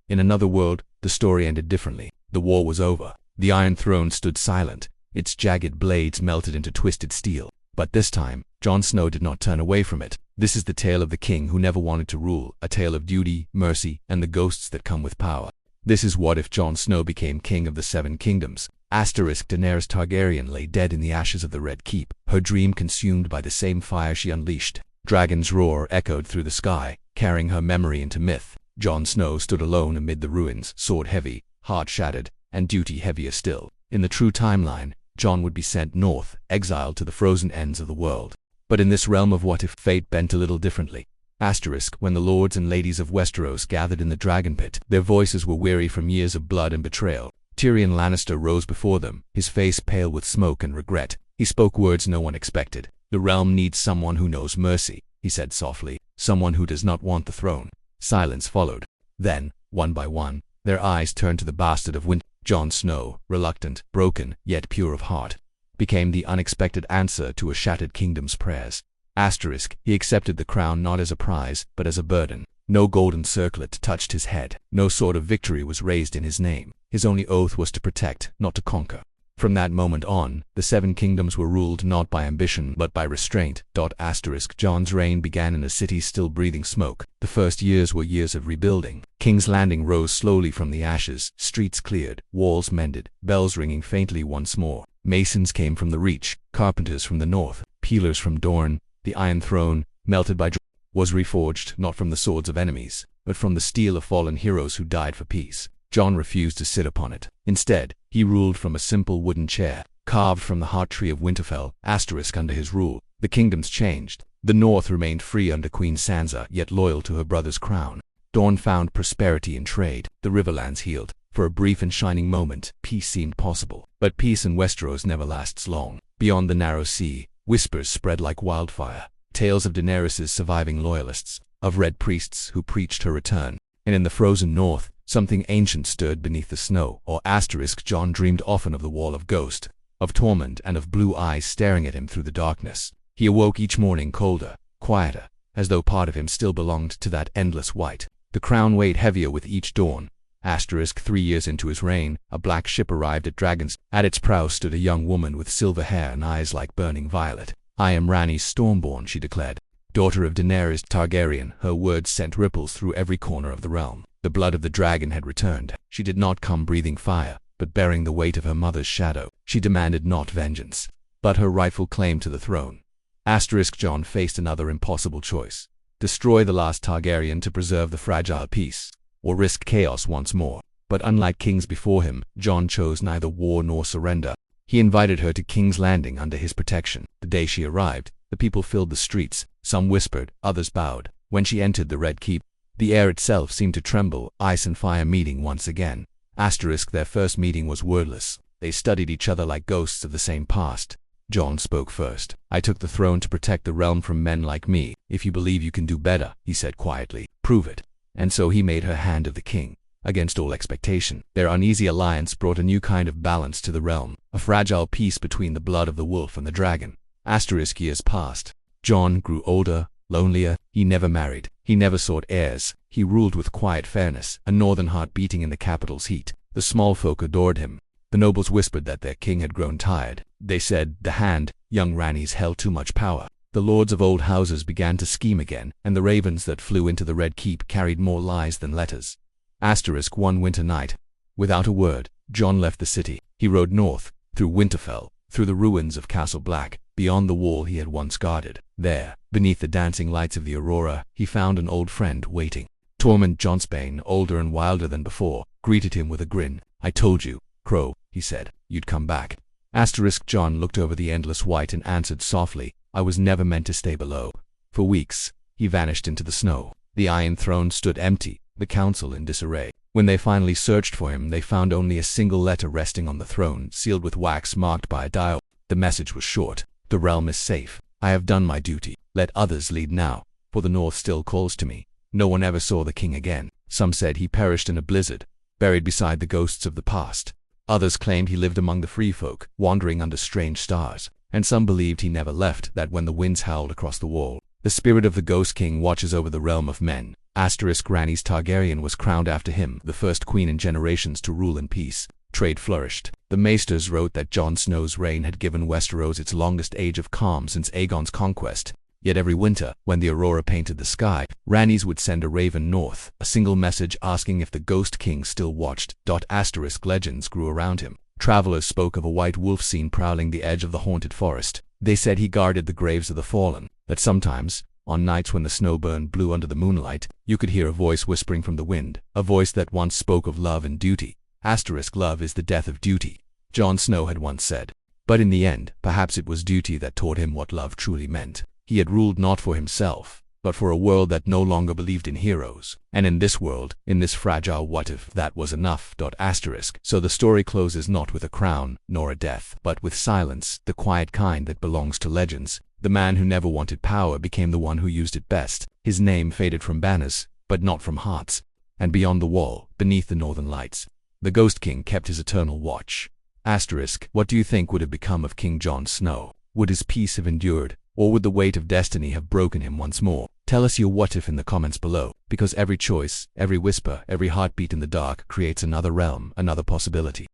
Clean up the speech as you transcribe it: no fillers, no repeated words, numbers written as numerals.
In another world, the story ended differently. The war was over. The Iron Throne stood silent, its jagged blades melted into twisted steel. But this time, Jon Snow did not turn away from it. This is the tale of the king who never wanted to rule, a tale of duty, mercy, and the ghosts that come with power. This is what if Jon Snow became king of the Seven Kingdoms. Daenerys Targaryen lay dead in the ashes of the Red Keep, her dream consumed by the same fire she unleashed. Dragon's roar echoed through the sky, carrying her memory into myth. Jon Snow stood alone amid the ruins, sword heavy, heart shattered, and duty heavier still. In the true timeline, Jon would be sent north, exiled to the frozen ends of the world. But in this realm of what if, fate bent a little differently. When the lords and ladies of Westeros gathered in the dragon pit, their voices were weary from years of blood and betrayal. Tyrion Lannister rose before them, his face pale with smoke and regret. He spoke words no one expected. "The realm needs someone who knows mercy," he said softly, "someone who does not want the throne." Silence followed. Then, one by one, their eyes turned to the bastard of winter. Jon Snow, reluctant, broken, yet pure of heart, became the unexpected answer to a shattered kingdom's prayers. He accepted the crown not as a prize, but as a burden. No golden circlet touched his head. No sword of victory was raised in his name. His only oath was to protect, not to conquer. From that moment on, the Seven Kingdoms were ruled not by ambition, but by restraint. Jon's reign began in a city still breathing smoke. The first years were years of rebuilding. King's Landing rose slowly from the ashes, streets cleared, walls mended, bells ringing faintly once more. Masons came from the Reach, carpenters from the north, peelers from Dorne. The Iron Throne, melted by was reforged not from the swords of enemies, but from the steel of fallen heroes who died for peace. Jon refused to sit upon it. Instead, he ruled from a simple wooden chair, carved from the heart tree of Winterfell. Under his rule, the kingdoms changed. The north remained free under Queen Sansa, yet loyal to her brother's crown. Dorne found prosperity in trade. The riverlands healed. For a brief and shining moment, peace seemed possible. But peace in Westeros never lasts long. Beyond the narrow sea, whispers spread like wildfire. Tales of Daenerys' surviving loyalists, of red priests who preached her return. And in the frozen north, something ancient stirred beneath the snow. Jon dreamed often of the Wall of Ghost, of torment and of blue eyes staring at him through the darkness. He awoke each morning colder, quieter, as though part of him still belonged to that endless white. The crown weighed heavier with each dawn. 3 years into his reign, a black ship arrived at Dragon's. At its prow stood a young woman with silver hair and eyes like burning violet. "I am Rhaenys Stormborn," she declared, "daughter of Daenerys Targaryen." Her words sent ripples through every corner of the realm. The blood of the dragon had returned. She did not come breathing fire, but bearing the weight of her mother's shadow. She demanded not vengeance, but her rightful claim to the throne. Jon faced another impossible choice. Destroy the last Targaryen to preserve the fragile peace, or risk chaos once more. But unlike kings before him, Jon chose neither war nor surrender. He invited her to King's Landing under his protection. The day she arrived, the people filled the streets. Some whispered, others bowed. When she entered the Red Keep, the air itself seemed to tremble. Ice and fire meeting once again. Their first meeting was wordless. They studied each other like ghosts of the same past. Jon spoke first. "I took the throne to protect the realm from men like me. If you believe you can do better," he said quietly, "prove it." And so he made her hand of the king. Against all expectation, their uneasy alliance brought a new kind of balance to the realm, a fragile peace between the blood of the wolf and the dragon. Years passed. Jon grew older, lonelier. He never married. He never sought heirs. He ruled with quiet fairness, a northern heart beating in the capital's heat. The small folk adored him. The nobles whispered that their king had grown tired. They said, "The hand, young Rhaenys, held too much power." The lords of old houses began to scheme again, and the ravens that flew into the Red Keep carried more lies than letters. One winter night, without a word, Jon left the city. He rode north, through Winterfell, through the ruins of Castle Black, beyond the wall he had once guarded. There, beneath the dancing lights of the aurora, he found an old friend waiting. Tormund Jonsbane, older and wilder than before, greeted him with a grin. "I told you, Crow," he said, "you'd come back." Jon looked over the endless white and answered softly, "I was never meant to stay below." For weeks, he vanished into the snow. The Iron Throne stood empty, the council in disarray. When they finally searched for him, they found only a single letter resting on the throne, sealed with wax marked by a dial. The message was short. "The realm is safe. I have done my duty. Let others lead now, for the north still calls to me." No one ever saw the king again. Some said he perished in a blizzard, buried beside the ghosts of the past. Others claimed he lived among the free folk, wandering under strange stars. And some believed he never left, that when the winds howled across the wall, the spirit of the Ghost King watches over the realm of men. Rhaenys Targaryen was crowned after him, the first queen in generations to rule in peace. Trade flourished. The maesters wrote that Jon Snow's reign had given Westeros its longest age of calm since Aegon's conquest. Yet every winter, when the aurora painted the sky, Rhaenys would send a raven north, a single message asking if the Ghost King still watched. Legends grew around him. Travelers spoke of a white wolf seen prowling the edge of the haunted forest. They said he guarded the graves of the fallen, that sometimes, on nights when the snow burn blue under the moonlight, you could hear a voice whispering from the wind, a voice that once spoke of love and duty. Love is the death of duty, Jon Snow had once said. But in the end, perhaps it was duty that taught him what love truly meant. He had ruled not for himself, but for a world that no longer believed in heroes. And in this world, in this fragile what if, that was enough. So the story closes not with a crown, nor a death, but with silence, the quiet kind that belongs to legends. The man who never wanted power became the one who used it best. His name faded from banners, but not from hearts. And beyond the wall, beneath the northern lights, the Ghost King kept his eternal watch. What do you think would have become of King Jon Snow? Would his peace have endured, or would the weight of destiny have broken him once more? Tell us your what if in the comments below, because every choice, every whisper, every heartbeat in the dark creates another realm, another possibility.